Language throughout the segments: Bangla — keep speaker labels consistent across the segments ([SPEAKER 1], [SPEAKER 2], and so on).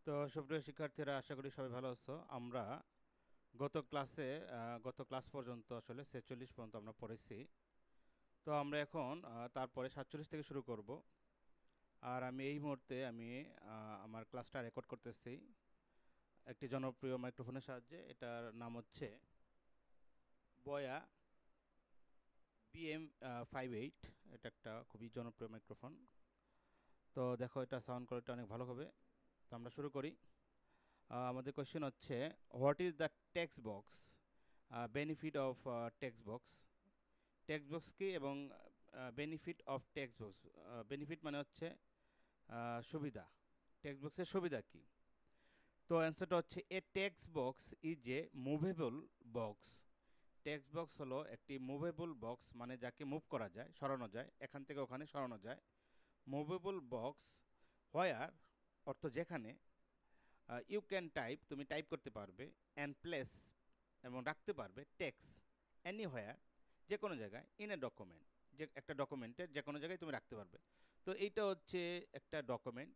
[SPEAKER 1] তো সুপ্রিয় শিক্ষার্থীরা, আশা করি সবাই ভালো আছো। আমরা গত ক্লাস পর্যন্ত আসলে 46 পর্যন্ত আমরা পড়েছি। তো আমরা এখন তারপরে 47 থেকে শুরু করব। আর আমি এই মুহূর্তে আমার ক্লাসটা রেকর্ড করতেছি একটি জনপ্রিয় মাইক্রোফোনের সাহায্যে। এটার নাম হচ্ছে বয়া BM58। এটা একটা খুবই জনপ্রিয় মাইক্রোফোন। তো দেখো, এটা সাউন্ড কোয়ালিটি অনেক ভালো হবে। তো আমরা শুরু করি। আমাদের কোশ্চেন হচ্ছে, what is the text box, benefit of text box. Text box কি এবং benefit of text box. Benefit মানে হচ্ছে সুবিধা। টেক্সট বক্সের সুবিধা কি? তো অ্যান্সারটা হচ্ছে, a text box is a movable box. Text box হলো একটি মুভেবল বক্স, মানে যাকে মুভ করা যায়, সরানো যায়, এখান থেকে ওখানে সরানো যায়। মুভেবল বক্স হোয়ার অর্থ যেখানে, ইউ ক্যান টাইপ তুমি টাইপ করতে পারবে, অ্যান্ড প্লেস এবং রাখতে পারবে, টেক্স এনিহোয়ার যে কোনো জায়গায়, ইন এ ডকুমেন্ট যে একটা ডকুমেন্টের যে কোনো জায়গায় তুমি রাখতে পারবে। তো এইটা হচ্ছে একটা ডকুমেন্ট।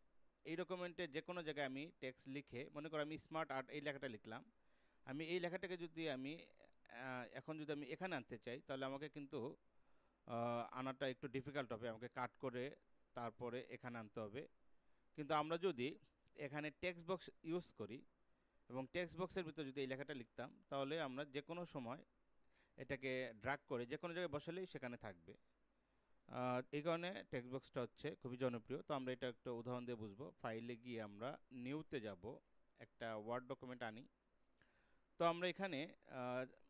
[SPEAKER 1] এই ডকুমেন্টে যে কোনো জায়গায় আমি টেক্সট লিখে, মনে করো আমি স্মার্ট আর্ট এই লেখাটা লিখলাম, আমি এই লেখাটাকে যদি আমি এখন যদি আমি এখানে আনতে চাই, তাহলে আমাকে কিন্তু আনাটা একটু ডিফিকাল্ট হবে, আমাকে কাট করে তারপরে এখানে আনতে হবে। কিন্তু আমরা যদি এখানে টেক্সট বক্স ইউজ করি এবং টেক্সট বক্সের ভিতরে যদি এই লেখাটা লিখতাম, তাহলে আমরা যে কোনো সময় এটাকে ড্র্যাগ করে যে কোনো জায়গায় বসালেই সেখানে থাকবে। এই কারণে টেক্সট বক্সটা হচ্ছে খুবই জনপ্রিয়। তো আমরা এটা একটা উদাহরণ দিয়ে বুঝবো। ফাইলে গিয়ে আমরা নিউতে যাব, একটা ওয়ার্ড ডকুমেন্ট আনি। তো আমরা এখানে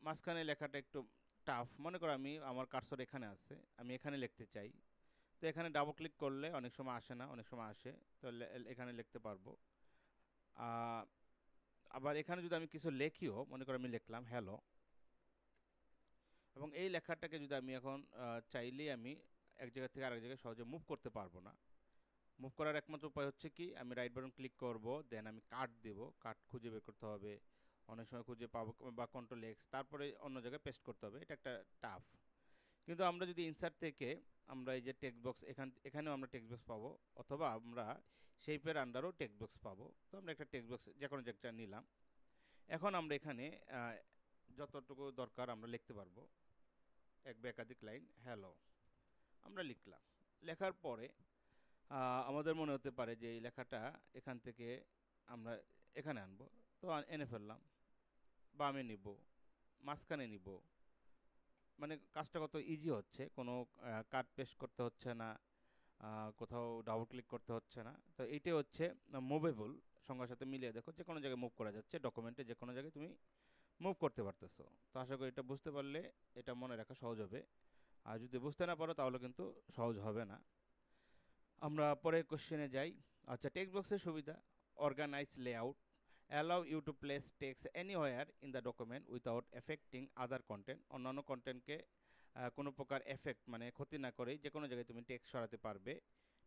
[SPEAKER 1] মাঝখানে লেখাটা একটু টাফ, মনে করো আমার কার্সর এখানে আছে, আমি এখানে লিখতে চাই। তো এখানে ডাবল ক্লিক করলে অনেক সময় আসে না, অনেক সময় আসে। তো এখানে লিখতে পারবো। আবার এখানে যদি আমি কিছু লেখিও, মনে করো আমি লিখলাম হ্যালো, এবং এই লেখাটাকে যদি আমি এখন চাইলেই আমি এক জায়গা থেকে আরেক জায়গায় সহজে মুভ করতে পারবো না। মুভ করার একমাত্র উপায় হচ্ছে কি, আমি রাইট বাটন ক্লিক করব, দেন আমি কাট দেব, কাট খুঁজে বের করতে হবে, অনেক সময় খুঁজে পাবো, বা কন্ট্রোল এক্স, তারপরে অন্য জায়গায় পেস্ট করতে হবে। এটা একটা টাফ। কিন্তু আমরা যদি ইনসার্ট থেকে আমরা এই যে টেক্সট বক্স, এখানেও আমরা টেক্সট বক্স পাবো, অথবা আমরা শেপের আন্ডারও টেক্সট বক্স পাবো। তো আমরা একটা টেক্সট বক্স যে কোনো জায়গাটা নিলাম। এখন আমরা এখানে যতটুকু দরকার আমরা লিখতে পারবো, এক বা একাধিক লাইন হ্যালো আমরা লিখলাম। লেখার পরে আমাদের মনে হতে পারে যে এই লেখাটা এখান থেকে আমরা এখানে আনবো। তো এনে ফেললাম, বামে নিব, মাঝখানে নিব, মানে কাজটা কত ইজি হচ্ছে, কোনো কাট পেস্ট করতে হচ্ছে না, কোথাও ডাবল ক্লিক করতে হচ্ছে না। তো এইটাই হচ্ছে মুভেবল। সংখ্যার সাথে মিলিয়ে দেখো, যে কোনো জায়গায় মুভ করা যাচ্ছে, ডকুমেন্টে যে কোনো জায়গায় তুমি মুভ করতে পারতেছো। তো আশা করি এটা বুঝতে পারলে এটা মনে রাখা সহজ হবে। আর যদি বুঝতে না পারো তাহলে কিন্তু সহজ হবে না। আমরা পরের কোশ্চেনে যাই। আচ্ছা, টেক্সট বক্সের সুবিধা, organise layout, allow you to place text anywhere in the document without affecting other content. অন্যান্য কন্টেন্টকে কোনো প্রকার এফেক্ট মানে ক্ষতি না করেই যে কোনো জায়গায় তুমি টেক্সট সরাতে পারবে।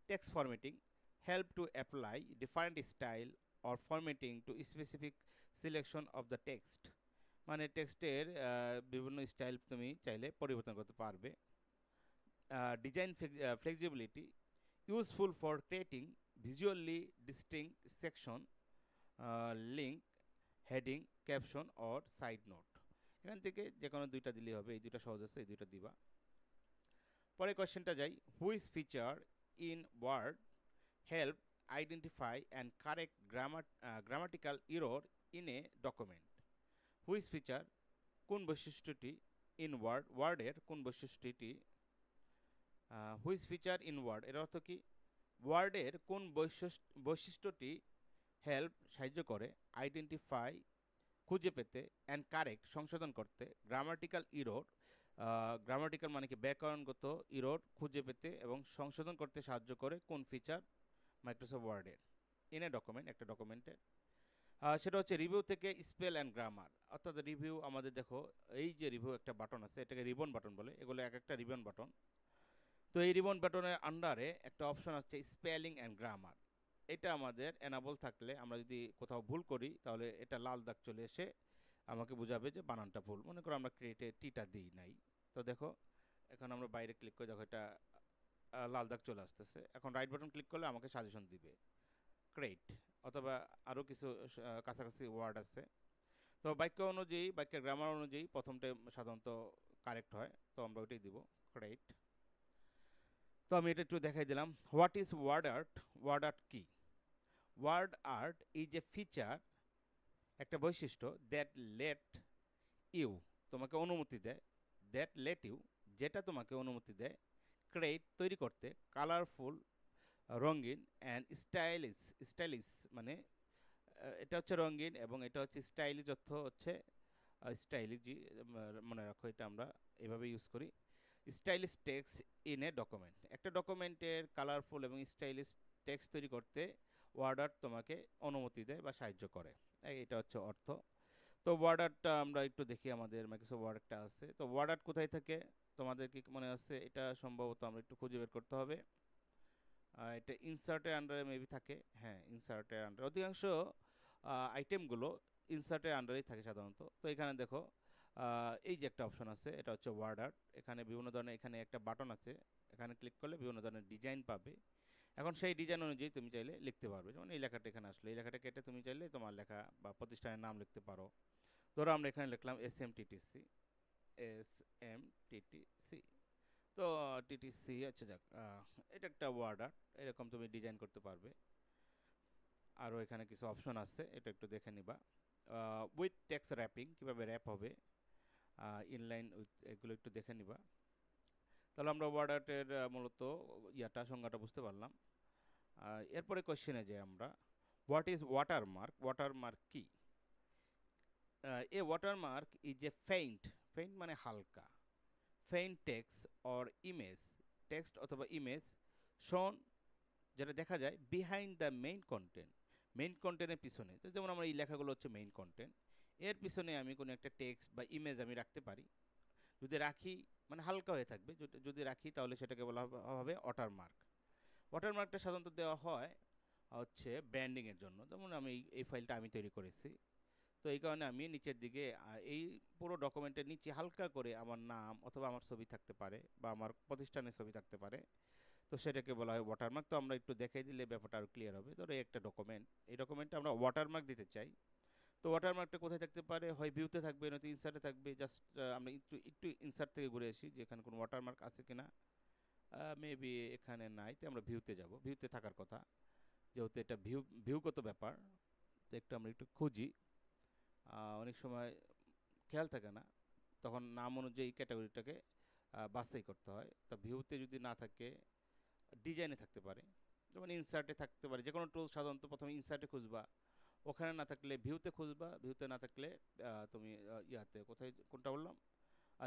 [SPEAKER 1] Text formatting, help to apply different style or formatting two specific selection of the text, মানে টেক্সটের বিভিন্ন স্টাইল তুমি চাইলে পরিবর্তন করতে পারবে। Design flexibility, useful for creating visually distinct section, link, heading, caption or side note। এখান থেকে যে কোনো দুইটা দিলেই হবে, এই দুইটা সহজ আছে, এই দুইটা দিবা। পরে কোয়েশ্চেনটা যাই, which feature in Word help identify and correct grammatical error in a document. Which feature কোন বৈশিষ্ট্যটি, ইন ওয়ার্ডের কোন বৈশিষ্ট্যটি, হুইচ ফিচার ইন ওয়ার্ড এর অর্থ কি, ওয়ার্ডের কোন বৈশিষ্ট্যটি হেল্প সাহায্য করে, আইডেন্টিফাই খুঁজে পেতে, অ্যান্ড কারেক্ট সংশোধন করতে, গ্রামাটিক্যাল ইরোর, গ্রামাটিক্যাল মানে কি ব্যাকরণগত ইরোর খুঁজে পেতে এবং সংশোধন করতে সাহায্য করে কোন ফিচার মাইক্রোসফট ওয়ার্ডের ইন এ ডকুমেন্ট, একটা ডকুমেন্টে। সেটা হচ্ছে রিভিউ থেকে স্পেল অ্যান্ড গ্রামার। অর্থাৎ রিভিউ, আমাদের দেখো এই যে রিভিউ একটা বাটন আছে, এটাকে রিবন বাটন বলে, এগুলো এক একটা রিবন বাটন। তো এই রিবন বাটনের আন্ডারে একটা অপশন আছে স্পেলিং অ্যান্ড গ্রামার। এটা আমাদের এনাবল থাকলে আমরা যদি কোথাও ভুল করি, তাহলে এটা লাল দাগ চলে এসে আমাকে বোঝাবে যে বানানটা ভুল। মনে করো আমরা ক্রিয়েটে টিটা দিই নাই, তো দেখো এখন আমরা বাইরে ক্লিক করে দেখো এটা লাল দাগ চলে আসতেছে। এখন রাইট বাটন ক্লিক করলে আমাকে সাজেশন দিবে, ক্রিয়েট, অথবা আরও কিছু কাছাকাছি ওয়ার্ড আছে। তো বাক্য অনুযায়ী, বাক্যের গ্রামার অনুযায়ী প্রথমটা সাধারণত কারেক্ট হয়, তো আমরা ওইটাই দিব, রাইট। তো আমি এটা একটু দেখাই দিলাম। What is word art? Word art কি? Word art is a feature, একটা বৈশিষ্ট্য, দ্যাট লেট ইউ, তোমাকে অনুমতি দেয়, দ্যাট লেট ইউ, যেটা তোমাকে অনুমতি দেয়, ক্রিয়েট, তৈরি করতে, কালারফুল, রঙিন, অ্যান্ড স্টাইলিশ, স্টাইলিশ মানে এটা হচ্ছে রঙিন এবং এটা হচ্ছে স্টাইলিশ, অর্থ হচ্ছে স্টাইলিশ, মনে রাখো এটা আমরা এভাবে ইউজ করি। Stylish text in a document, একটা ডকুমেন্টের কালারফুল এবং স্টাইলিশ টেক্সট তৈরি করতে ওয়ার্ড আর্ট তোমাকে অনুমতি দেয় বা সাহায্য করে, এটা হচ্ছে অর্থ। তো ওয়ার্ড আর্টটা আমরা একটু দেখি, আমাদের মাইক্রোসফট ওয়ার্ড একটা আছে। তো ওয়ার্ড আর্ট কোথায় থাকে তোমাদের কি মনে আছে? এটা সম্ভবত আমরা একটু খুঁজে বের করতে হবে। এটা ইনসার্টের আন্ডারে মেবি থাকে, হ্যাঁ ইনসার্টের আন্ডারে অধিকাংশ আইটেমগুলো ইনসার্টের আন্ডারেই থাকে সাধারণত। তো এখানে দেখো এই যে একটা অপশন আছে, এটা হচ্ছে ওয়ার্ড আর্ট। এখানে বিভিন্ন ধরনের, এখানে একটা বাটন আছে, এখানে ক্লিক করলে বিভিন্ন ধরনের ডিজাইন পাবে। এখন সেই ডিজাইন অনুযায়ী তুমি চাইলে লিখতে পারবে। যেমন এই লেখাটা এখানে আসলে, এই লেখাটা কেটে তুমি চাইলে তোমার লেখা বা প্রতিষ্ঠানের নাম লিখতে পারো। ধরো আমরা এখানে লিখলাম SMTTC, SMTTC। তো TTC, আচ্ছা যাক, এটা একটা ওয়ার্ড আর্ট, এরকম তুমি ডিজাইন করতে পারবে। আরও এখানে কিছু অপশন আছে, এটা একটু দেখে নিবা। উইথ টেক্সট র্যাপিং, কীভাবে র্যাপ হবে, ইনলাইন উইথ, এগুলো একটু দেখে নিবা। তাহলে আমরা ওয়ার্ড আর্টের মূলত সংজ্ঞাটা বুঝতে পারলাম। এরপরে কোশ্চেনে যে আমরা, হোয়াট ইজ ওয়াটারমার্ক? ওয়াটারমার্ক কি? A watermark is a faint, faint মানে হালকা, faint text or image, text অথবা ইমেজ, শোন, যেটা দেখা যায়, behind the main content, main কন্টেন্টের পিছনে। তো যেমন আমার এই লেখাগুলো হচ্ছে মেইন কন্টেন্ট, এর পিছনে আমি কোনো একটা টেক্সট বা ইমেজ আমি রাখতে পারি। যদি রাখি মানে হালকা হয়ে থাকবে, যদি রাখি তাহলে সেটাকে বলা হবে ওয়াটারমার্ক। ওয়াটারমার্কটা সাধারণত দেওয়া হয় হচ্ছে ব্র্যান্ডিংয়ের জন্য। যেমন আমি এই ফাইলটা আমি তৈরি করেছি, তো এই কারণে আমি নিচের দিকে এই পুরো ডকুমেন্টের নিচে হালকা করে আমার নাম অথবা আমার ছবি থাকতে পারে বা আমার প্রতিষ্ঠানের ছবি থাকতে পারে, তো সেটাকে বলা হয় ওয়াটারমার্ক। তো আমরা একটু দেখাই দিলে ব্যাপারটা আরও ক্লিয়ার হবে। ধরো এই একটা ডকুমেন্ট, এই ডকুমেন্টে আমরা ওয়াটারমার্ক দিতে চাই। তো ওয়াটারমার্কটা কোথায় থাকতে পারে? হয় ভিউতে থাকবে, নয়তো ইনসার্টে থাকবে। জাস্ট আমরা একটু একটু ইনসার্ট থেকে ঘুরে আসি যে এখানে কোনো ওয়াটারমার্ক আছে কিনা। মেবি এখানে নাই, তো আমরা ভিউতে যাব, ভিউতে থাকার কথা, যেহেতু এটা ভিউগত ব্যাপার। তো একটু আমরা একটু খুঁজি, অনেক সময় খেয়াল থাকে না, তখন নাম অনুযায়ী ক্যাটাগরিটাকে বাছাই করতে হয়। তো ভিউতে যদি না থাকে, ডিজাইনে থাকতে পারে, যেমন ইনসার্টে থাকতে পারে। যে কোনো টুল সাধারণত প্রথমে ইনসার্টে খুঁজবা, ওখানে না থাকলে ভিউতে খুঁজবা, ভিউতে না থাকলে তুমি ইয়াতে, কোথায়, কোনটা বললাম,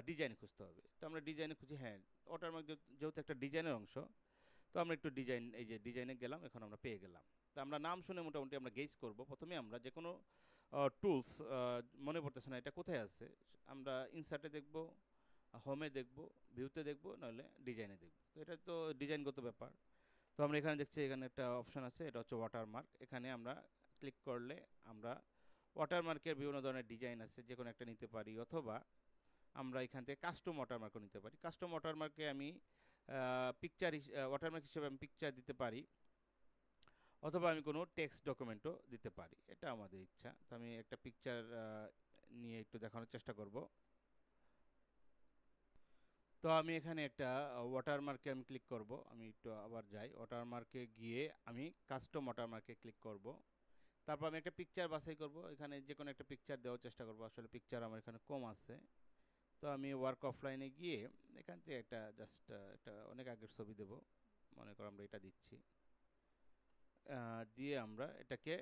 [SPEAKER 1] ডিজাইনে খুঁজতে হবে। তো আমরা ডিজাইনে খুঁজি, হ্যাঁ ওয়াটারমার্ক যেহেতু একটা ডিজাইনের অংশ, তো আমরা একটু ডিজাইন, এই যে ডিজাইনে গেলাম, এখন আমরা পেয়ে গেলাম। তো আমরা নাম শুনে মোটামুটি আমরা গেজ করব। প্রথমে আমরা যে কোনো টুলস, মনে পড়তেছে না এটা কোথায় আছে, আমরা ইনসার্টে দেখব, হোমে দেখব, ভিউতে দেখব, নাহলে ডিজাইনে দেখব। তো এটা তো ডিজাইনগত ব্যাপার। তো আমরা এখানে দেখছি, এখানে একটা অপশন আছে, এটা হচ্ছে ওয়াটারমার্ক। এখানে আমরা ক্লিক করলে আমরা ওয়াটারমার্কের বিভিন্ন ধরনের ডিজাইন আছে, যে কোনো একটা নিতে পারি, অথবা আমরা এখান থেকে কাস্টম ওয়াটারমার্কও নিতে পারি। কাস্টম ওয়াটারমার্কে আমি পিকচার, ওয়াটারমার্ক হিসেবে আমি পিকচার দিতে পারি, অথবা আমি কোনো টেক্সট ডকুমেন্টও দিতে পারি, এটা আমাদের ইচ্ছা। তো আমি একটা পিকচার নিয়ে একটু দেখানোর চেষ্টা করব। তো আমি এখানে একটা ওয়াটারমার্কে আমি ক্লিক করব। আমি একটু আবার যাই, ওয়াটারমার্কে গিয়ে আমি কাস্টম ওয়াটারমার্কে ক্লিক করব। তারপর আমি একটা পিকচার বাছাই করব, এখানে যে কোনো একটা পিকচার দেওয়ার চেষ্টা করব। আসলে পিকচার আমার এখানে কম আছে, তো আমি ওয়ার্ক অফলাইনে গিয়ে এখান থেকে একটা জাস্ট একটা অনেক আগের ছবি দেব। মনে করো আমরা এটা দিচ্ছি, দিয়ে আমরা এটাকে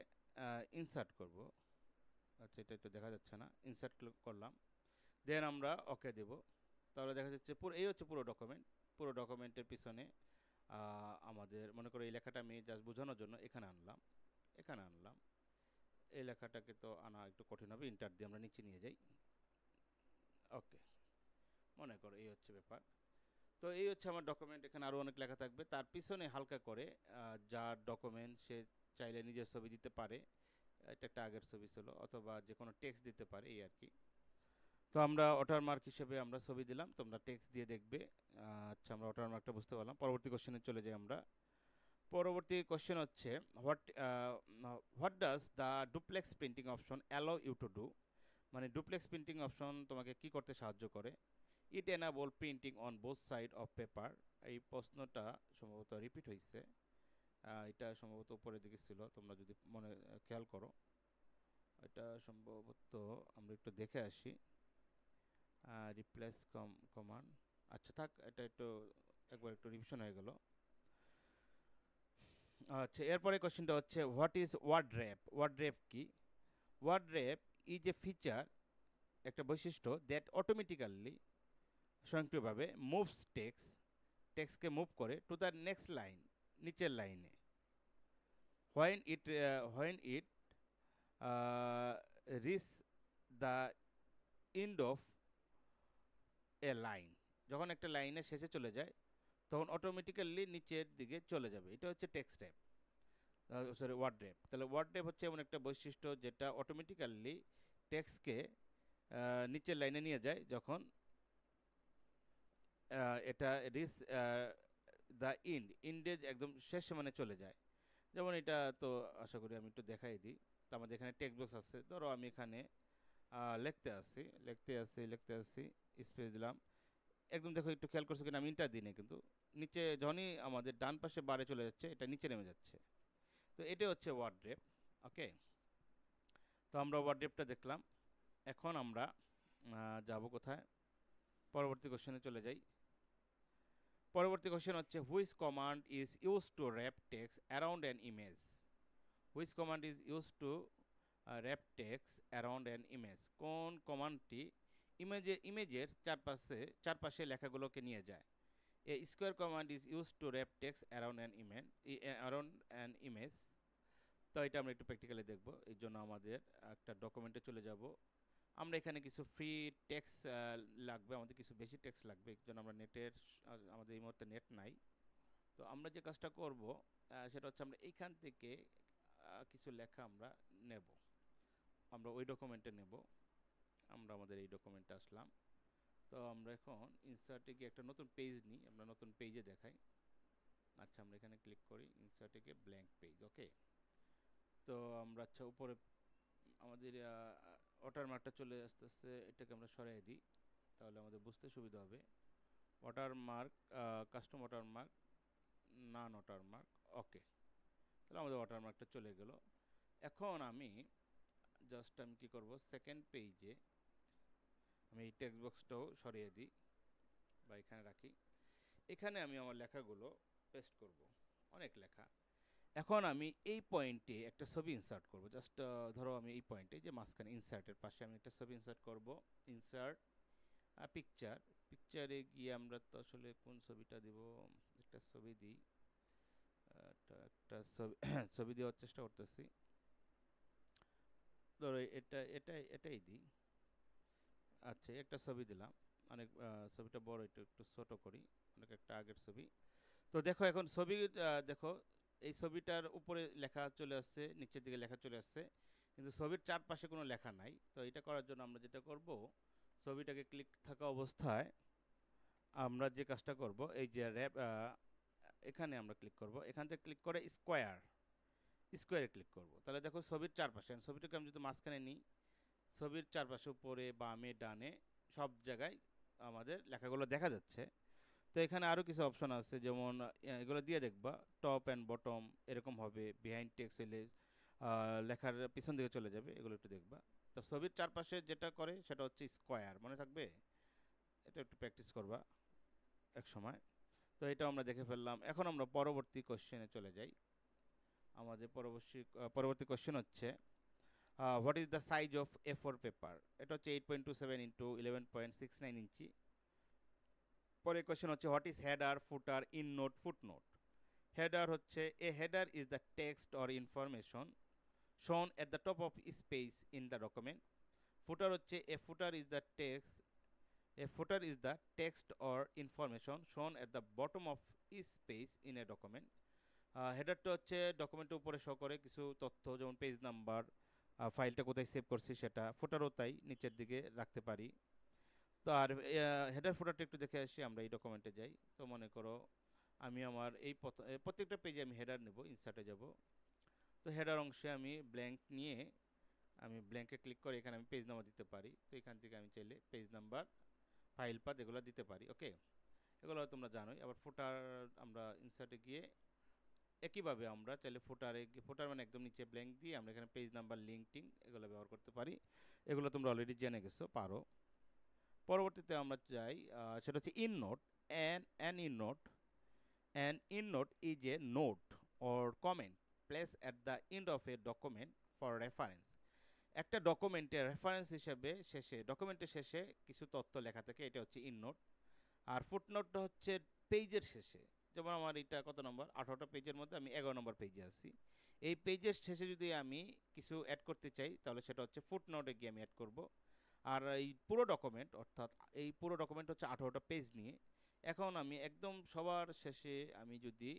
[SPEAKER 1] ইনসার্ট করব। আচ্ছা এটা একটু দেখা যাচ্ছে না, ইনসার্ট করলাম, দেন আমরা ওকে দেব। তাহলে দেখা যাচ্ছে পুরো, এই হচ্ছে পুরো ডকুমেন্ট। পুরো ডকুমেন্টের পিছনে আমাদের, মনে করো এই লেখাটা আমি জাস্ট বোঝানোর জন্য এখানে আনলাম, এখানে আনলাম। এই লেখাটাকে তো আনা একটু কঠিন হবে, ইন্টার দিয়ে আমরা নিচে নিয়ে যাই। ওকে, মনে করো এই হচ্ছে ব্যাপার। তো এই হচ্ছে আমার ডকুমেন্ট। এখানে আরও অনেক লেখা থাকবে, তার পিছনে হালকা করে যার ডকুমেন্ট সে চাইলে নিজের ছবি দিতে পারে, এটা একটা আগের ছবি ছিল, অথবা যে কোনো টেক্সট দিতে পারে, এই আর কি। তো আমরা ওয়াটারমার্ক হিসেবে আমরা ছবি দিলাম, তোমরা টেক্সট দিয়ে দেখবে। আচ্ছা আমরা ওয়াটারমার্কটা বুঝতে পারলাম। পরবর্তী কোশ্চেনে চলে যাই আমরা। পরবর্তী কোশ্চেন হচ্ছে what what does the duplex printing option allow you to do, মানে ডুপ্লেক্স প্রিন্টিং অপশন তোমাকে কি করতে সাহায্য করে? It enable printing on both side of paper. এই প্রশ্নটা সম্ভবত রিপিট হয়েছে, এটা সম্ভবত উপরের দিকে ছিল, তোমরা যদি খেয়াল করো। এটা সম্ভবত আমরা একটু দেখে আসি। রিপ্লেস কমান্ড, আচ্ছা থাক, এটা একটু একবার একটু রিভিশন হয়ে গেল। আচ্ছা, এরপরে কোশ্চেনটা হচ্ছে what is word wrap? Word wrap কি? Word wrap is a feature, একটা বৈশিষ্ট্য দ্যাট অটোমেটিক্যালি, স্বয়ংক্রিয়ভাবে মুভস টেক্সটকে মুভ করে টু দ্য নেক্সট লাইন, নিচের লাইনে, when it reach the end of a line, যখন একটা লাইনের শেষে চলে যায় তখন অটোমেটিক্যালি নিচের দিকে চলে যাবে। এটা হচ্ছে text wrap, sorry word wrap. তাহলে ওয়ার্ড র্যাপ হচ্ছে এমন একটা বৈশিষ্ট্য যেটা অটোমেটিক্যালি টেক্সটকে নিচের লাইনে নিয়ে যায় যখন এটা রিচ দ্য ইন্ডে একদম শেষ মানে চলে যায়। যেমন এটা তো আশা করি আমি একটু দেখাই দিই। তো আমাদের এখানে টেক্সট বক্স আছে, ধরো আমি এখানে লিখতে আসি, স্পেস দিলাম, একদম দেখো একটু খেয়াল করছো কিনা আমি ইন্টার দিই না, কিন্তু নিচে যখনই আমাদের ডান পাশে বারে চলে যাচ্ছে এটা নিচে নেমে যাচ্ছে। তো এটা হচ্ছে ওয়ার্ড র্যাপ। ওকে, তো আমরা ওয়ার্ড র্যাপটা দেখলাম। এখন আমরা যাব কোথায়? পরবর্তী কোশ্চেনে চলে যাই। পরবর্তী কোশ্চেন হচ্ছে which command is use to wrap text around an image? Which command is use to wrap text around an image? কোন কমান্ডটি ইমেজের চারপাশে লেখাগুলোকে নিয়ে যায়? A square command is use to wrap text around an image. তো এটা আমরা একটু প্র্যাকটিক্যালি দেখব। এই জন্য আমাদের একটা ডকুমেন্টে চলে যাব। আমরা এখানে কিছু ফ্রি টেক্সট লাগবে, আমাদের কিছু বেশি টেক্সট লাগবে, এই জন্য আমরা আমাদের এই মুহূর্তে নেট নাই। তো আমরা যে কাজটা করব সেটা হচ্ছে আমরা এইখান থেকে কিছু লেখা আমরা নেব, আমরা ওই ডকুমেন্টে নেব। আমরা আমাদের এই ডকুমেন্টে আসলাম। তো আমরা এখন ইনসার্টে গিয়ে একটা নতুন পেজ নিই, আমরা নতুন পেজে দেখাই। আচ্ছা, আমরা এখানে ক্লিক করি, ইনসার্টে গিয়ে ব্ল্যাঙ্ক পেজ। ওকে, তো আমরা আচ্ছা উপরে আমাদের ওয়াটারমার্কটা চলে আসতেছে, এটাকে আমরা সরিয়ে দিই, তাহলে আমাদের বুঝতে সুবিধা হবে। ওয়াটারমার্ক, কাস্টম ওয়াটারমার্ক, নান ওয়াটারমার্ক। ওকে, তাহলে আমাদের ওয়াটারমার্কটা চলে গেল। এখন আমি কি করব, সেকেন্ড পেজে আমি এই টেক্সট বক্সটাও সরিয়ে দিই বা এখানে রাখি। এখানে আমি আমার লেখাগুলো পেস্ট করব, অনেক লেখা। এখন আমি এই পয়েন্টে একটা ছবি ইনসার্ট করব। জাস্ট ধরো আমি এই পয়েন্টে যে মাঝখানে ইনসার্টের পাশে আমি একটা ছবি ইনসার্ট করব। ইনসার্ট পিকচারে গিয়ে আমরা তো আসলে কোন ছবিটা দিব, একটা ছবি দিই, একটা ছবি ছবি দেওয়ার চেষ্টা করতেছি। ধরো এটাই দিই। আচ্ছা, একটা ছবি দিলাম, অনেক ছবিটা বড়, একটু ছোট করি, অনেক একটা আগের ছবি। তো দেখো এখন ছবি, দেখো এই ছবিটার উপরে লেখা চলে আসছে, নিচের দিকে লেখা চলে আসছে, কিন্তু ছবির চারপাশে কোনো লেখা নাই। তো এটা করার জন্য আমরা যেটা করব, ছবিটাকে ক্লিক থাকা অবস্থায় আমরা যে কাজটা করব, এই যে এখানে আমরা ক্লিক করব, এখান থেকে ক্লিক করে স্কোয়ারে ক্লিক করব। তাহলে দেখো ছবির চারপাশে, ছবিটাকে আমি যদি মাঝখানে নিই, ছবির চারপাশে উপরে বামে ডানে সব জায়গায় আমাদের লেখাগুলো দেখা যাচ্ছে। তো এখানে আরও কিছু অপশন আছে, যেমন এগুলো দিয়ে দেখবা, টপ অ্যান্ড বটম এরকম হবে, বিহাইন্ড টেক্সট এলে লেখার পিছন দিকে চলে যাবে, এগুলো একটু দেখবা। তো ছবির চারপাশে যেটা করে সেটা হচ্ছে স্কোয়ার, মনে থাকবে, এটা একটু প্র্যাকটিস করবা এক সময়। তো এটা আমরা দেখে ফেললাম। এখন আমরা পরবর্তী কোশ্চেনে চলে যাই। আমাদের পরবর্তী কোশ্চেন হচ্ছে what is the size of A4 paper? এটা হচ্ছে 8.27 ইন্টু 11.69 ইঞ্চি। পরের কোশ্চেন হচ্ছে what is header, footer, endnote, footnote? Header হচ্ছে a header is the text or information shown at the top of space in the document. Footer হচ্ছে a footer is the text or information shown at the bottom of space in a document. হেডারটা হচ্ছে ডকুমেন্টের উপরে শো করে কিছু তথ্য, যেমন পেজ নাম্বার, ফাইলটা কোথায় সেভ করছি সেটা। ফুটারও তাই, নিচের দিকে রাখতে পারি। তো আর হেডার ফুটারটা একটু দেখে আসি, আমরা এই ডকুমেন্টে যাই। তো মনে করো আমি আমার প্রত্যেকটা পেজে আমি হেডার নেব, ইনসার্টে যাব। তো হেডার অংশে আমি ব্ল্যাঙ্ক নিয়ে আমি ব্ল্যাঙ্কে ক্লিক করে এখানে আমি পেজ নাম্বার দিতে পারি। তো এখান থেকে আমি চাইলে পেজ নাম্বার, ফাইল পাথ এগুলো দিতে পারি। ওকে, এগুলো তোমরা জানোই। আবার ফুটার আমরা ইনসার্টে গিয়ে একইভাবে আমরা চাইলে ফুটার মানে একদম নিচে ব্ল্যাঙ্ক দিয়ে আমরা এখানে পেজ নাম্বার, লিঙ্ক টিঙ্ক এগুলো ব্যবহার করতে পারি। এগুলো তোমরা অলরেডি জেনে গেছো, পারো। পরবর্তীতে আমরা যাই, সেটা হচ্ছে in note. An in note, an in note is a note or comment place at the end of A document for reference. একটা ডকুমেন্টের রেফারেন্স হিসেবে ডকুমেন্টের শেষে কিছু তথ্য লেখা থাকে, এটা হচ্ছে ইন নোট। আর ফুটনোটটা হচ্ছে পেজের শেষে। যেমন আমার এটা কত নম্বর, 18টা পেজের মধ্যে আমি 11 নম্বর পেজে আছি। এই পেজের শেষে যদি আমি কিছু অ্যাড করতে চাই তাহলে সেটা হচ্ছে ফুটনোটে গিয়ে আমি অ্যাড করব। আর এই পুরো ডকুমেন্ট, অর্থাৎ এই পুরো ডকুমেন্ট হচ্ছে 18টা পেজ নিয়ে। এখন আমি একদম সবার শেষে আমি যদি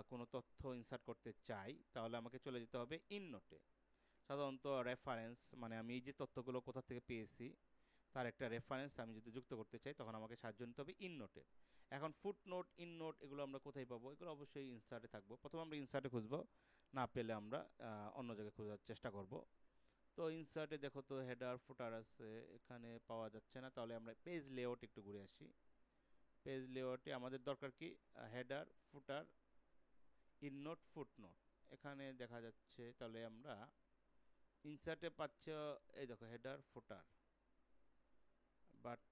[SPEAKER 1] কোনো তথ্য ইনসার্ট করতে চাই তাহলে আমাকে চলে যেতে হবে ইন নোটে। সাধারণত রেফারেন্স মানে আমি এই যে তথ্যগুলো কোথা থেকে পেয়েছি তার একটা রেফারেন্স আমি যদি যুক্ত করতে চাই তখন আমাকে সাহায্য নিতে হবে ইন নোটে। এখন ফুট নোট, ইন নোট এগুলো আমরা কোথায় পাবো? এগুলো অবশ্যই ইনসার্টে থাকবো। প্রথমে আমরা ইনসার্টে খুঁজবো, না পেলে আমরা অন্য জায়গায় খোঁজার চেষ্টা করব। তো ইনসার্টে দেখো তো হেডার ফুটার আছে, এখানে পাওয়া যাচ্ছে না। তাহলে আমরা পেজ লেআউট একটু ঘুরে আসি। পেজ লেআউটে আমাদের দরকার কি? Header, footer, in note, foot note এখানে দেখা যাচ্ছে। তাহলে আমরা ইনসার্টে পাচ্ছ, এই দেখো header, footer, but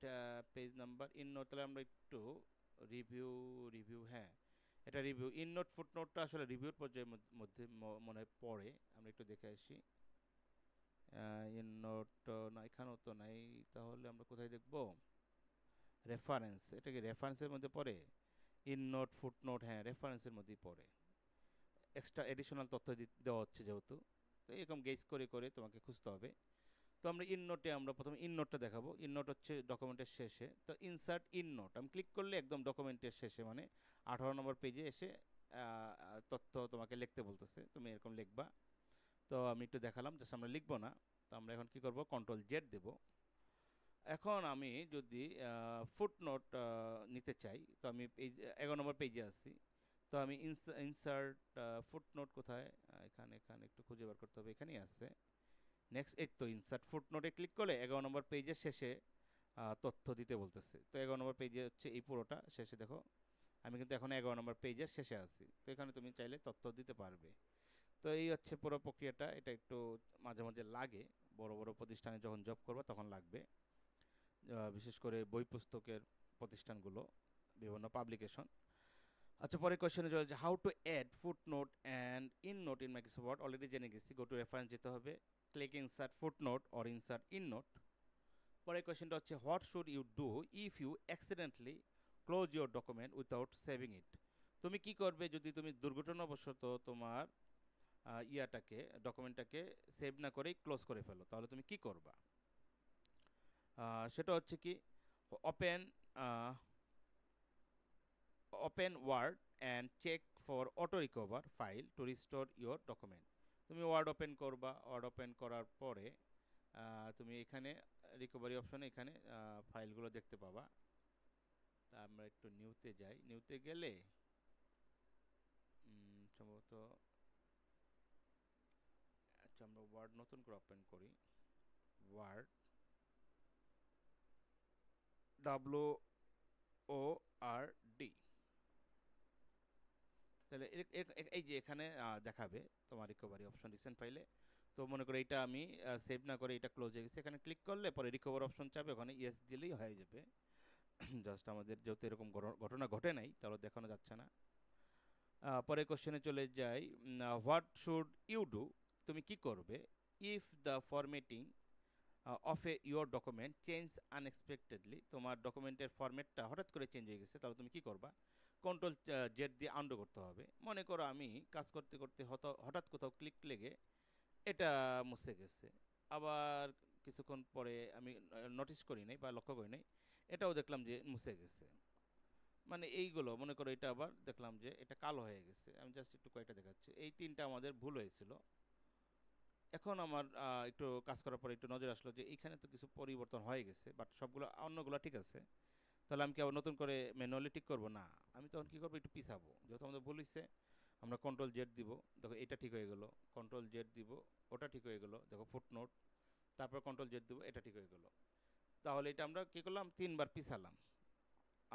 [SPEAKER 1] page number, in note. তাহলে আমরা একটু রিভিউ, হ্যাঁ এটা রিভিউ। ইন নোট ফুট নোটটা আসলে রিভিউর পর্যায়ের মধ্যে মনে পড়ে। আমরা একটু দেখে আসি। ইন নোট না, এখানেও তো নাই। তাহলে আমরা কোথায় দেখব? রেফারেন্স, এটা কি রেফারেন্সের মধ্যে পড়ে? ইন নোট ফুট নোট, হ্যাঁ রেফারেন্সের মধ্যেই পড়ে। এক্সট্রা এডিশনাল তথ্য দেওয়া হচ্ছে যেহেতু, তো এরকম গেস করে করে তোমাকে খুঁজতে হবে। তো আমরা ইন নোটে, আমরা প্রথমে ইন নোটটা দেখাবো। ইন নোট হচ্ছে ডকুমেন্টের শেষে। তো ইনসার্ট ইন নোট আমি ক্লিক করলে একদম ডকুমেন্টের শেষে মানে 18 নম্বর পেজে এসে তথ্য তোমাকে লিখতে বলতেছে, তুমি এরকম লিখবা। তো আমি একটু দেখালাম, জাস্ট আমরা লিখবো না। তো আমরা এখন কি করব, কন্ট্রোল জেড দেব। এখন আমি যদি ফুটনোট নিতে চাই, তো আমি পেজ 11 নম্বর পেজে আছি। তো আমি ইনসার্ট ফুটনোট কোথায়, এখানে একটু খুঁজে বার করতে হবে, এখানেই আছে। নেক্সট, এই তো ইনসার্ট ফুটনোটে ক্লিক করলে 11 নম্বর পেজের শেষে তথ্য দিতে বলতেছে। তো 11 নম্বর পেজে হচ্ছে এই পুরোটা শেষে। দেখো আমি কিন্তু এখন 11 নম্বর পেজের শেষে আছি। তো এখানে তুমি চাইলে তথ্য দিতে পারবে। তো এই হচ্ছে পুরো প্রক্রিয়াটা। এটা একটু মাঝে মাঝে লাগে, বড় বড় প্রতিষ্ঠানে যখন জব করবো তখন লাগবে, বিশেষ করে বই পুস্তকের প্রতিষ্ঠানগুলো, বিভিন্ন পাবলিকেশন। আচ্ছা, পরে কোয়েশ্চেনে চলে যে how to add footnote and endnote in Microsoft Word. Already জেনে গেছি, গো টু রেফারেন্স যেতে হবে, click insert footnote or insert endnote. পরের কোয়েশ্চেনটা হচ্ছে what should you do if you accidentally close your document without saving it. তুমি কি করবে যদি তুমি দুর্ঘটনাবশত তোমার ডকুমেন্টটাকে সেভ না করেই ক্লোজ করে ফেলো, তাহলে তুমি কি করবা? সেটা হচ্ছে কি, open open Word and check for auto recover file to restore your document. তুমি ওয়ার্ড ওপেন করবা, ওয়ার্ড ওপেন করার পরে তুমি এখানে রিকভারি অপশনে এখানে ফাইলগুলো দেখতে পাবা। তা আমরা একটু নিউতে যাই। নিউতে গেলে সম্ভবত, আচ্ছা আমরা ওয়ার্ড নতুন করে ওপেন করি। Word, WORD। তাহলে এই যে এখানে দেখাবে তোমার রিকভারি অপশন রিসেন্ট ফাইলে। তো মনে করো এটা আমি সেভ না করে এটা ক্লোজ হয়ে গেছে, এখানে ক্লিক করলে পরে রিকভার অপশন চাবে, ওখানে ইয়েস দিলেই হয়ে যাবে। জাস্ট আমাদের যেহেতু এরকম ঘটনা ঘটে নাই তাহলে দেখানো যাচ্ছে না। পরে কোশ্চেনে চলে যাই, হোয়াট শুড ইউ ডু, তুমি কি করবে if the formatting of A your document change unexpectedly. তোমার ডকুমেন্টের ফরম্যাটটা হঠাৎ করে চেঞ্জ হয়ে গেছে, তাহলে তুমি কি করবা? কন্ট্রোল জেড দিয়ে আন্ডু করতে হবে। মনে করো আমি কাজ করতে করতে হঠাৎ কোথাও ক্লিক লেগে এটা মুছে গেছে, আবার কিছুক্ষণ পরে আমি নোটিস করি নাই বা লক্ষ্য করি নাই, এটাও দেখলাম যে মুছে গেছে। মানে এইগুলো মনে করো এটা আবার দেখলাম যে এটা কালো হয়ে গেছে। আমি জাস্ট একটু কয়েকটা দেখাচ্ছি, এই তিনটা আমাদের ভুল হয়েছিল। এখন আমার একটু কাজ করার পরে একটু নজর আসলো যে এইখানে তো কিছু পরিবর্তন হয়ে গেছে, বাট সবগুলো অন্যগুলো ঠিক আছে। তাহলে আমি কি আবার নতুন করে ম্যানুয়ালি ঠিক করবো? না, আমি তখন কি করবো, একটু পিছাবো। যেহেতু আমাদের বলিছে আমরা কন্ট্রোল জেড দিব, দেখো এটা ঠিক হয়ে গেল, কন্ট্রোল জেড দিব, ওটা ঠিক হয়ে গেল, দেখো ফুটনোট, তারপর কন্ট্রোল জেড দিব, এটা ঠিক হয়ে গেল। তাহলে এটা আমরা কি করলাম, 3বার পিছালাম।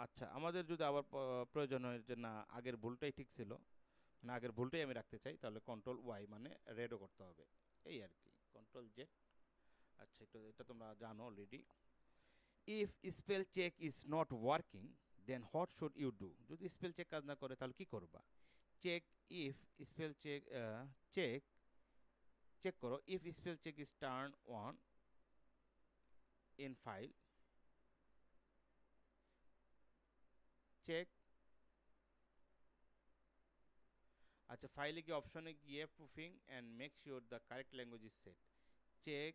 [SPEAKER 1] আচ্ছা, আমাদের যদি আবার প্রয়োজন হয় যে না আগের ভুলটাই ঠিক ছিল, মানে আগের ভুলটাই আমি রাখতে চাই, তাহলে কন্ট্রোল ওয়াই মানে রেডও করতে হবে, এই আর কি, কন্ট্রোল জেড। আচ্ছা, এটা তোমরা জানো already. If spell check is not working then what should you do? যদি স্পেল চেক কাজ না করে তাহলে কি করবা? Check if spell check, check check করো if spell check is turn on in file, check. আচ্ছা, ফাইলে গিয়ে অপশনে গিয়ে proofing and make sure the correct language is set. Check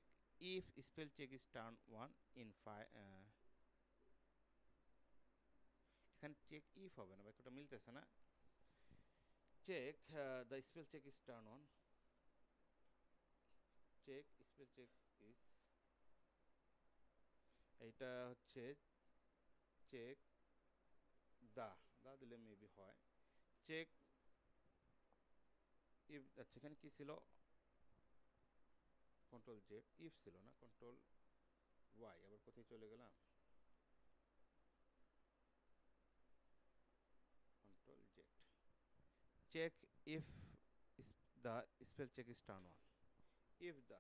[SPEAKER 1] if spell check is turn on in file, এখানে চেক ইফ হবে না, বাক্যটা মিলতেছে না। Check the spell check is turn on, check spell check is, এইটা হচ্ছে চেক দা, দা দিলে মেবি হয় চেক ইফ। আচ্ছা, এখানে কি ছিল, কন্ট্রোল জেড, ইফ ছিল না, কন্ট্রোল ওয়াই, আবার কোথায় চলে গেলাম, control Z, check if the spell check is turn on, if the.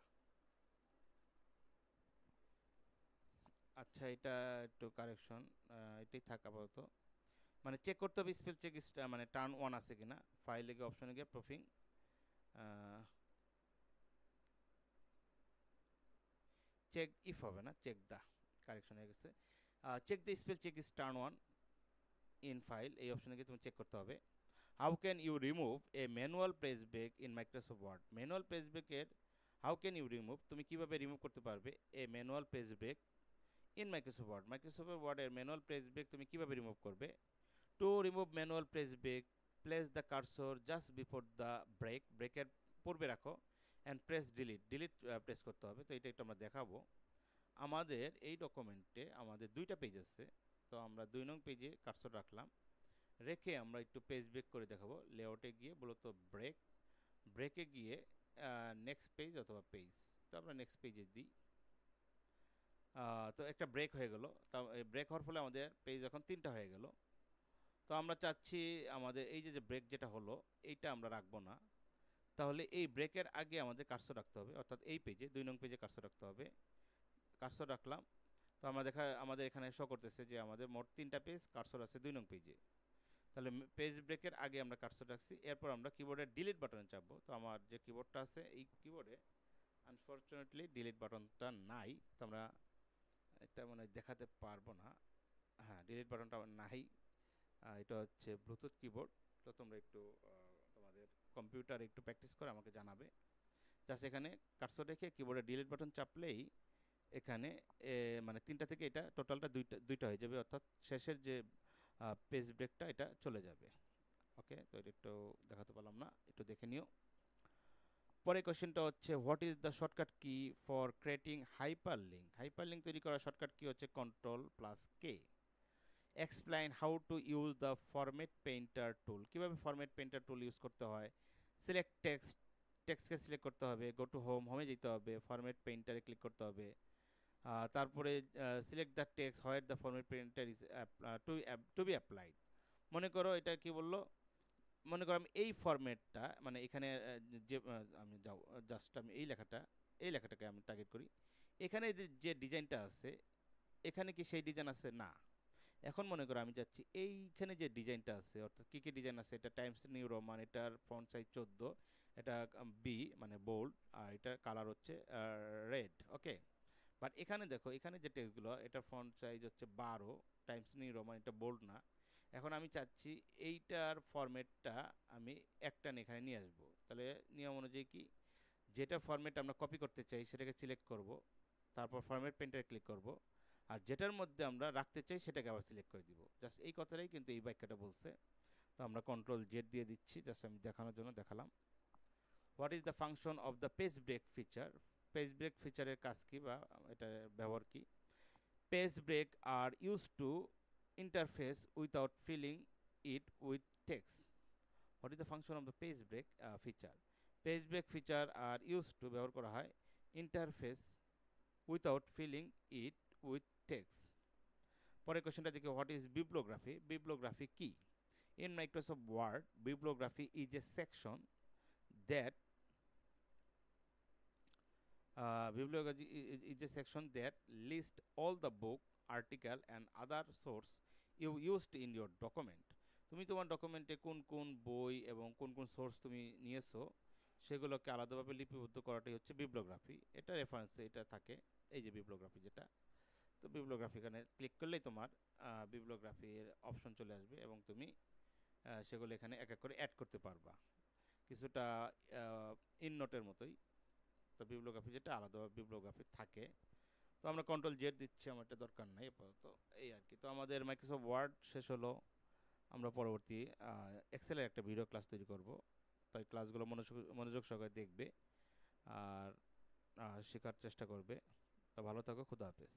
[SPEAKER 1] আচ্ছা, এটা একটু কারেকশন, এটাই থাক আপাতত। মানে চেক করতে হবে স্পেল চেক মানে টার্ন অন আছে কিনা, ফাইলে গিয়ে অপশনে গিয়ে প্রুফিং, চেক ইফ হবে না, চেক দা, কারেকশন হয়ে গেছে। Check the spell check is turn on in file, এই অপশনে গিয়ে তুমি চেক করতে হবে। How can you remove a manual page break in Microsoft Word? Manual page ব্রেকের হাউ ক্যান ইউ রিমুভ, তুমি কিভাবে রিমুভ করতে পারবে a manual page break in Microsoft Word? Microsoft ওয়ার্ডের ম্যানুয়াল পেজ ব্রেক তুমি কিভাবে রিমুভ করবে? To remove manual page break, place the cursor just before the break, ব্রেকের পূর্বে রাখো, and press delete, delete press করতে হবে। তো এটা একটু আমরা দেখাবো। আমাদের এই ডকুমেন্টে আমাদের 2টা পেজ আছে, তো আমরা 2 নং পেজে কার্সর রাখলাম, রেখে আমরা একটু পেজ ব্রেক করে দেখাবো। লেআউটে গিয়ে মূলত ব্রেক, ব্রেকে গিয়ে নেক্সট পেজ অথবা পেজ, তো আমরা নেক্সট পেজে দিই। তো একটা ব্রেক হয়ে গেল, তা ব্রেক হওয়ার ফলে আমাদের পেজ এখন 3টা হয়ে গেল। তো আমরা চাচ্ছি আমাদের এই যে ব্রেক যেটা হলো এইটা আমরা রাখবো না, তাহলে এই ব্রেকের আগে আমাদের কার্সর রাখতে হবে, অর্থাৎ এই পেজে 2 নং পেজে কার্সর রাখতে হবে। কার্সর রাখলাম, তো আমরা আমাদের এখানে শো করতেছে যে আমাদের মোট 3টা পেজ কার্সর আছে 2 নং পেজে। তাহলে পেজ ব্রেকের আগে আমরা কার্সর রাখছি, এরপর আমরা কিবোর্ডের ডিলিট বাটনে চাপবো। তো আমার যে কিবোর্ডটা আছে এই কিবোর্ডে আনফরচুনেটলি ডিলিট বাটনটা নাই, তো আমরা এটা মানে দেখাতে পারবো না। হ্যাঁ, ডিলিট বাটনটা নাই, এটা হচ্ছে ব্লুটুথ কিবোর্ড। তো তোমরা একটু তোমাদের কম্পিউটার একটু প্র্যাকটিস করে আমাকে জানাবে। জাস্ট এখানে কার্সর রেখে কিবোর্ডে ডিলিট বাটন চাপলেই এখানে মানে 3টা থেকে এটা টোটালটা 2টা হয়ে যাবে, অর্থাৎ শেষের যে পেজ ব্রেকটা এটা চলে যাবে। ওকে, তো এটা একটু দেখাতে পারলাম না, একটু দেখে নিও। পরে কোশ্চেনটা হচ্ছে what is the shortcut key for creating hyperlink? Hyperlink তৈরি করার শর্টকাট কি হচ্ছে control plus K. Explain how to use the format painter tool, কীভাবে ফরম্যাট পেইন্টার টুল ইউজ করতে হয়। সিলেক্ট টেক্সট, টেক্সটকে সিলেক্ট করতে হবে, গো টু হোম, হোমে যেতে হবে, ফরম্যাট পেইন্টারে ক্লিক করতে হবে। তারপরে select the text where the format painter is to be applied. মনে করো এটা কি বললো, মনে করো আমি এই ফরম্যাটটা মানে এখানে যে আমি যাও জাস্ট আমি এই লেখাটাকে আমি টার্গেট করি, এখানে যে ডিজাইনটা আছে এখানে কি সেই ডিজাইন আছে? না। এখন মনে করো আমি যাচ্ছি এইখানে যে ডিজাইনটা আছে, অর্থাৎ কী কী ডিজাইন আছে, এটা টাইমস নিউ রোমান, এটার ফন্ট সাইজ 14, এটা বি মানে বোল্ড, আর এটার কালার হচ্ছে রেড। ওকে, বাট এখানে দেখো এখানে যে টেক্সটগুলো এটার ফন্ট সাইজ হচ্ছে 12, টাইমস নিউ রোমান, এটা বোল্ড না। এখন আমি চাচ্ছি এইটার ফরম্যাটটা আমি একটা এখানে নিয়ে আসবো। তাহলে নিয়ম অনুযায়ী কি, যেটা ফরম্যাট আমরা কপি করতে চাই সেটাকে সিলেক্ট করব, তারপর ফরম্যাট পেইন্টারে ক্লিক করব, আর যেটার মধ্যে আমরা রাখতে চাই সেটাকে আবার সিলেক্ট করে দিব। জাস্ট এই কথাটাই কিন্তু এই বাক্যটা বলছে। তো আমরা কন্ট্রোল জেড দিয়ে দিচ্ছি, জাস্ট আমি দেখানোর জন্য দেখালাম। What is the function of the page break feature? Page break ফিচারের কাজ কি বা এটা ব্যবহার কি? Page break are use to interface without filling it with text. What is the function of the page break feature? Page break feature are used to ব্যবহার করা হয় interface without filling it with text. পরের কোশ্চেনটা দেখি, হোয়াট ইজ বিবলিওগ্রাফি? বিবলিওগ্রাফি কি? In Microsoft Word, bibliography is a section that bibliography is a section that lists all the book, article and other source you used in your document. তুমি তোমার ডকুমেন্টে কোন কোন বই এবং কোন কোন সোর্স তুমি নিয়েছো সেগুলোকে আলাদাভাবে লিপিবদ্ধ করাটাই হচ্ছে বিবলিওগ্রাফি। এটা রেফারেন্সে এটা থাকে, এই যে বিবলিওগ্রাফি যেটা। তো বিবলিওগ্রাফি এখানে ক্লিক করলেই তোমার বিবলিওগ্রাফির অপশন চলে আসবে এবং তুমি সেগুলো এখানে এক এক করে অ্যাড করতে পারবা, কিছুটা ইন নোটের মতোই। তো বিবলিওগ্রাফি যেটা আলাদা বিবলিওগ্রাফি থাকে। তো আমরা কন্ট্রোল জেড দিচ্ছি, আমার এটা দরকার নাই আপাতত, এই আর কি। তো আমাদের মাইক্রোসফট ওয়ার্ড শেষ হলো। আমরা পরবর্তী এক্সেলের একটা ভিডিও ক্লাস তৈরি করব, তাই ক্লাসগুলো মনোযোগ সহকারে দেখবে আর শেখার চেষ্টা করবে। তো ভালো থাকো, খুদা হাফেজ।